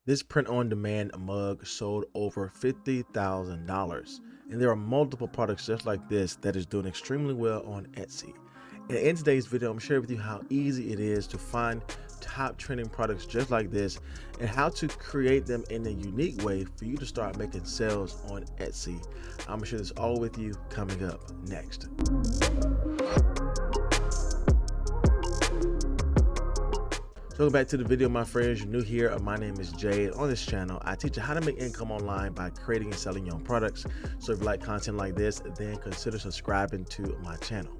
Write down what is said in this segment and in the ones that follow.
This print-on-demand mug sold over $50,000, and there are multiple products just like this that is doing extremely well on Etsy. And in today's video, I'm sharing with you how easy it is to find top trending products just like this and how to create them in a unique way for you to start making sales on Etsy. I'm gonna share this all with you coming up next. So welcome back to the video, my friends. You're new here. My name is Jay. On this channel, I teach you how to make income online by creating and selling your own products. So if you like content like this, then consider subscribing to my channel.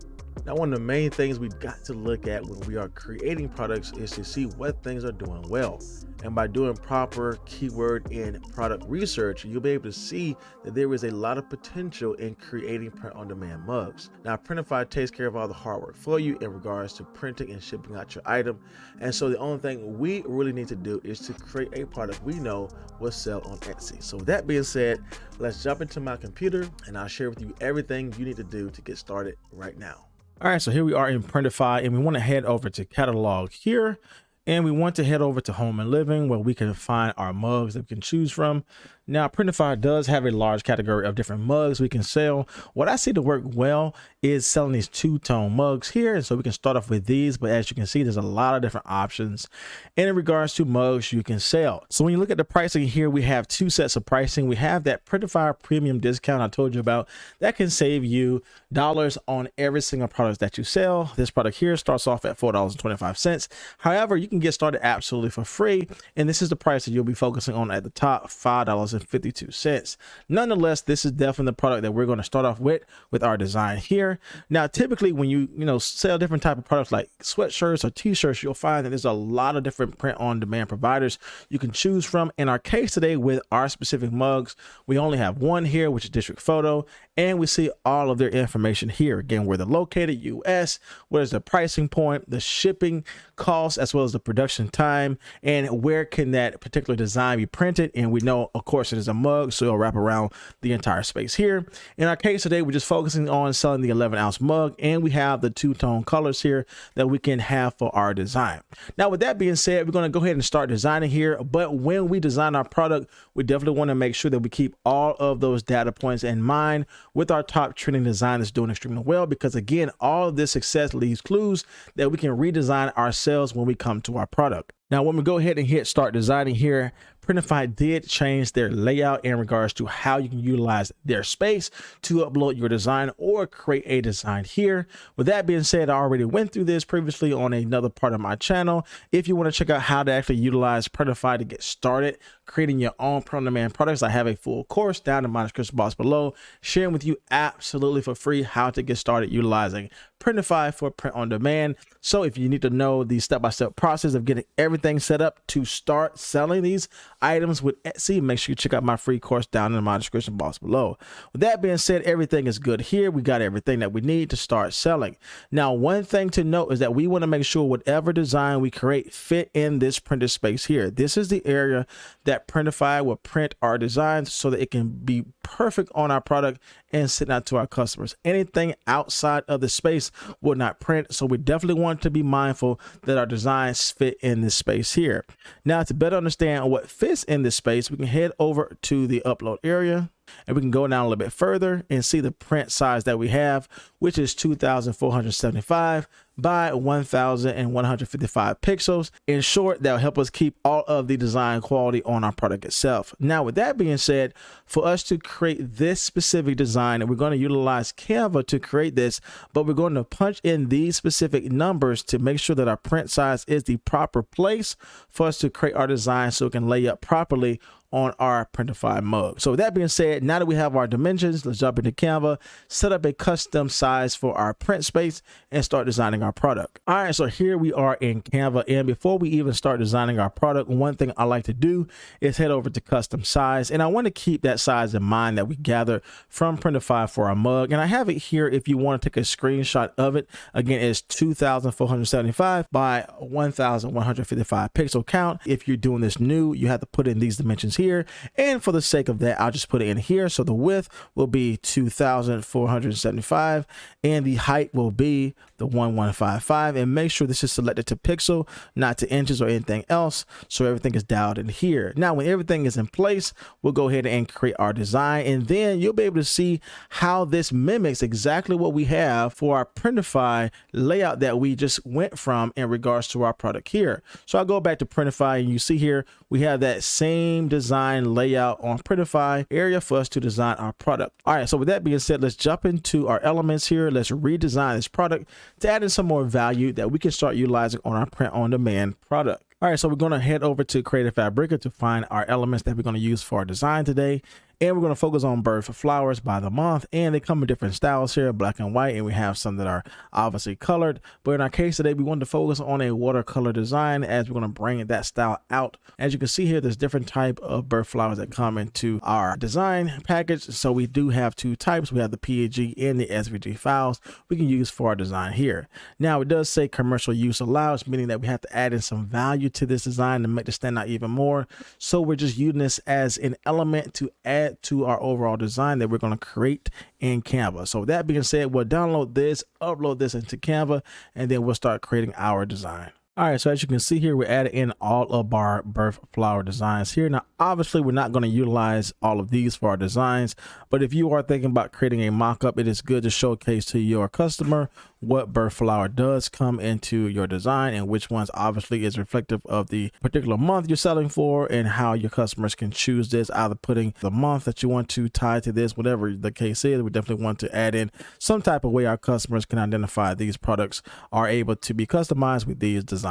Now, one of the main things we've got to look at when we are creating products is to see what things are doing well. And by doing proper keyword and product research, you'll be able to see that there is a lot of potential in creating print-on-demand mugs. Now, Printify takes care of all the hard work for you in regards to printing and shipping out your item. And so the only thing we really need to do is to create a product we know will sell on Etsy. So with that being said, let's jump into my computer and I'll share with you everything you need to do to get started right now. All right, so here we are in Printify, and we want to head over to catalog here. And we want to head over to home and living where we can find our mugs that we can choose from. Now, Printify does have a large category of different mugs we can sell. What I see to work well is selling these two-tone mugs here. And so we can start off with these, but as you can see, there's a lot of different options. And in regards to mugs you can sell. So when you look at the pricing here, we have two sets of pricing. We have that Printify premium discount I told you about that can save you dollars on every single product that you sell. This product here starts off at $4.25. However, you can get started absolutely for free. And this is the price that you'll be focusing on at the top, $5.52. Nonetheless, this is definitely the product that we're going to start off with our design here. Now, typically when you sell different type of products like sweatshirts or t-shirts, you'll find that there's a lot of different print-on-demand providers you can choose from. In our case today with our specific mugs, we only have one here, which is District Photo, and we see all of their information here. Again, where they're located, US, what is the pricing point, the shipping costs, as well as the production time, and where can that particular design be printed. And we know, of course, it is a mug, so it'll wrap around the entire space here. In our case today, we're just focusing on selling the 11-ounce mug, and we have the two-tone colors here that we can have for our design. Now, with that being said, we're going to go ahead and start designing here. But when we design our product, we definitely want to make sure that we keep all of those data points in mind with our top trending design that's doing extremely well, because again, all of this success leaves clues that we can redesign ourselves when we come to our product. Now, when we go ahead and hit start designing here, Printify did change their layout in regards to how you can utilize their space to upload your design or create a design here. With that being said, I already went through this previously on another part of my channel. If you want to check out how to actually utilize Printify to get started creating your own print-on-demand products, I have a full course down in my description box below, sharing with you absolutely for free how to get started utilizing Printify for print-on-demand. So if you need to know the step-by-step process of getting everything set up to start selling these items with Etsy, make sure you check out my free course down in my description box below. With that being said, everything is good here. We got everything that we need to start selling. Now, one thing to note is that we want to make sure whatever design we create fit in this printed space here. This is the area that Printify will print our designs so that it can be perfect on our product and send out to our customers. Anything outside of the space will not print. So we definitely want to be mindful that our designs fit in this space here. Now, to better understand what fits in this space, we can head over to the upload area. And we can go down a little bit further and see the print size that we have, which is 2,475 by 1,155 pixels. In short, that will help us keep all of the design quality on our product itself. Now, with that being said, for us to create this specific design, and we're going to utilize Canva to create this, but we're going to punch in these specific numbers to make sure that our print size is the proper place for us to create our design so it can lay up properly on our Printify mug. So with that being said, now that we have our dimensions, let's jump into Canva, set up a custom size for our print space, and start designing our product. All right, so here we are in Canva, and before we even start designing our product, one thing I like to do is head over to custom size, and I want to keep that size in mind that we gather from Printify for our mug. And I have it here if you want to take a screenshot of it. Again, it's 2,475 by 1,155 pixel count. If you're doing this new, you have to put in these dimensions here, and for the sake of that, I'll just put it in here. So the width will be 2,475 and the height will be the 1155, and make sure this is selected to pixel, not to inches or anything else, so everything is dialed in here. Now when everything is in place, we'll go ahead and create our design, and then you'll be able to see how this mimics exactly what we have for our Printify layout that we just went from in regards to our product here. So I'll go back to Printify, and you see here we have that same design layout on Printify area for us to design our product. All right, so with that being said, let's jump into our elements here. Let's redesign this product to add in some more value that we can start utilizing on our print on demand product. All right, so we're going to head over to Creative Fabrica to find our elements that we're going to use for our design today. And we're going to focus on bird flowers by the month, and they come in different styles here, black and white, and we have some that are obviously colored. But in our case today, we want to focus on a watercolor design as we're going to bring that style out. As you can see here, there's different type of bird flowers that come into our design package. So we do have two types. We have the PNG and the SVG files we can use for our design here. Now it does say commercial use allows, meaning that we have to add in some value to this design to make it stand out even more. So we're just using this as an element to add to our overall design that we're going to create in Canva. So with that being said, we'll download this, upload this into Canva, and then we'll start creating our design. All right, so as you can see here, we're adding in all of our bird flower designs here. Now, obviously, we're not going to utilize all of these for our designs, but if you are thinking about creating a mock-up, it is good to showcase to your customer what bird flower does come into your design and which ones obviously is reflective of the particular month you're selling for, and how your customers can choose this, either putting the month that you want to tie to this, whatever the case is. We definitely want to add in some type of way our customers can identify these products are able to be customized with these designs.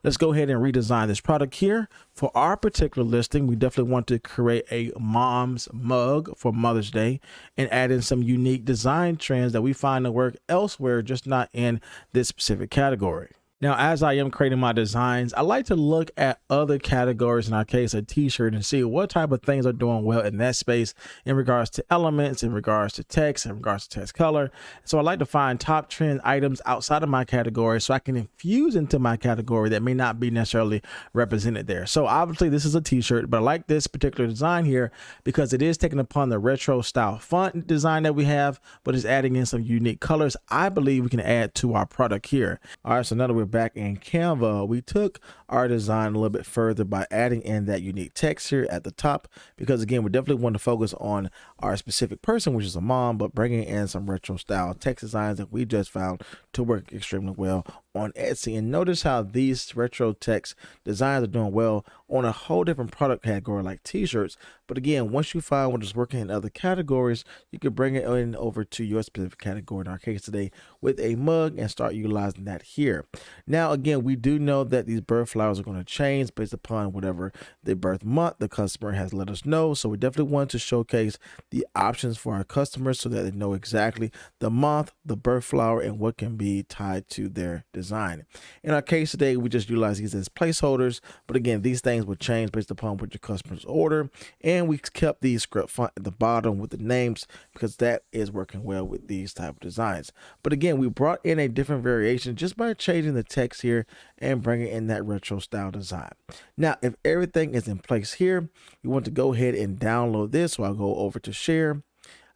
Let's go ahead and redesign this product here. For our particular listing, we definitely want to create a mom's mug for Mother's Day and add in some unique design trends that we find to work elsewhere, just not in this specific category. Now, as I am creating my designs, I like to look at other categories, in our case, a t-shirt, and see what type of things are doing well in that space in regards to elements, in regards to text, in regards to text color. So I like to find top trend items outside of my category so I can infuse into my category that may not be necessarily represented there. So obviously this is a t-shirt, but I like this particular design here because it is taking upon the retro style font design that we have, but it's adding in some unique colors I believe we can add to our product here. All right, so now that we're back in Canva, we took our design a little bit further by adding in that unique text here at the top, because again, we definitely want to focus on our specific person, which is a mom, but bringing in some retro style text designs that we just found to work extremely well on Etsy. And notice how these retro text designs are doing well on a whole different product category like t-shirts. But again, once you find what is working in other categories, you can bring it in over to your specific category, in our case today with a mug, and start utilizing that here. Now again, we do know that these bird flowers are going to change based upon whatever the birth month the customer has let us know. So we definitely want to showcase the options for our customers so that they know exactly the month, the birth flower, and what can be tied to their design. In our case today, we just utilize these as placeholders, but again, these things will change based upon what your customers order, and we kept the script font at the bottom with the names because that is working well with these type of designs. But again, we brought in a different variation just by changing the text here and bringing in that retro style design. Now, if everything is in place here, you want to go ahead and download this. So I'll go over to share.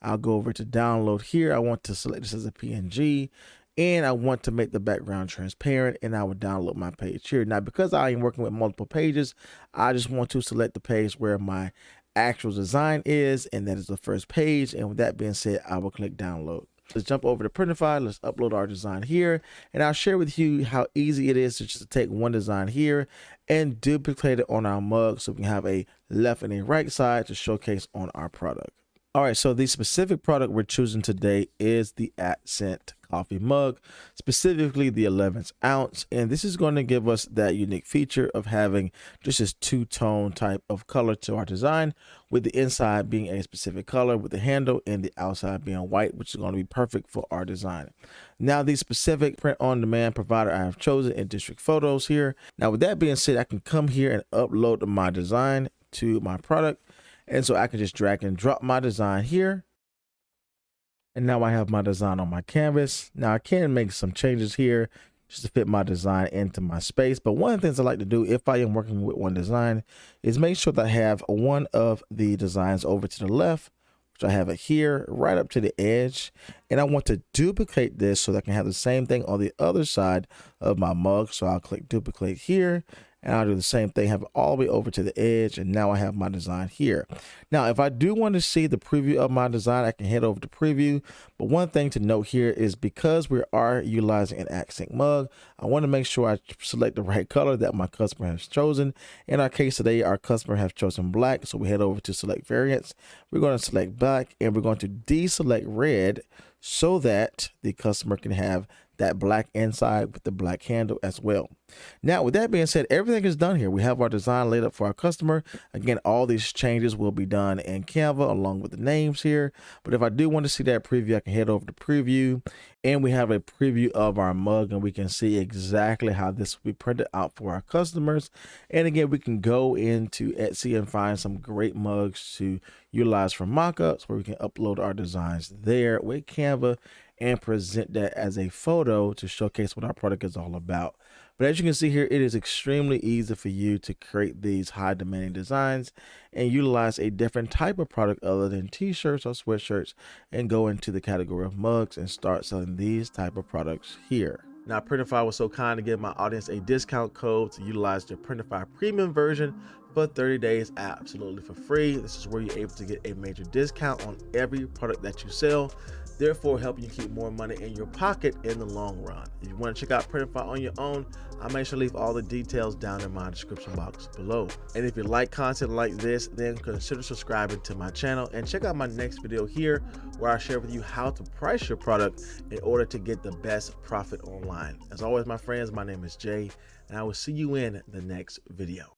I'll go over to download here. I want to select this as a PNG, and I want to make the background transparent, and I will download my page here. Now, because I am working with multiple pages, I just want to select the page where my actual design is, and that is the first page. And with that being said, I will click download. Let's jump over to Printify. Let's upload our design here, and I'll share with you how easy it is to just take one design here and duplicate it on our mug so we can have a left and a right side to showcase on our product. All right, so the specific product we're choosing today is the Accent coffee mug, specifically the 11th ounce. And this is going to give us that unique feature of having just this two-tone type of color to our design, with the inside being a specific color with the handle and the outside being white, which is going to be perfect for our design. Now, the specific print-on-demand provider I have chosen in District Photos here. Now, with that being said, I can come here and upload my design to my product. And so I can just drag and drop my design here. And now I have my design on my canvas. Now I can make some changes here just to fit my design into my space. But one of the things I like to do if I am working with one design is make sure that I have one of the designs over to the left, which I have it here right up to the edge. And I want to duplicate this so that I can have the same thing on the other side of my mug. So I'll click duplicate here, and I'll do the same thing, have it all the way over to the edge, and now I have my design here. Now, if I do want to see the preview of my design, I can head over to preview. But one thing to note here is because we are utilizing an accent mug, I want to make sure I select the right color that my customer has chosen. In our case today, our customer has chosen black, so we head over to select variants. We're going to select black, and we're going to deselect red so that the customer can have that black inside with the black handle as well. Now, with that being said, everything is done here. We have our design laid up for our customer. Again, all these changes will be done in Canva along with the names here. But if I do want to see that preview, I can head over to preview, and we have a preview of our mug, and we can see exactly how this will be printed out for our customers. And again, we can go into Etsy and find some great mugs to utilize for mockups, where we can upload our designs there with Canva and present that as a photo to showcase what our product is all about. But as you can see here, it is extremely easy for you to create these high demanding designs and utilize a different type of product other than t-shirts or sweatshirts and go into the category of mugs and start selling these type of products here. Now, Printify was so kind to give my audience a discount code to utilize the Printify premium version for 30 days absolutely for free. This is where you're able to get a major discount on every product that you sell, therefore helping you keep more money in your pocket in the long run. If you want to check out Printify on your own, I'll make sure to leave all the details down in my description box below. And if you like content like this, then consider subscribing to my channel and check out my next video here where I share with you how to price your product in order to get the best profit online. As always, my friends, my name is Jay, and I will see you in the next video.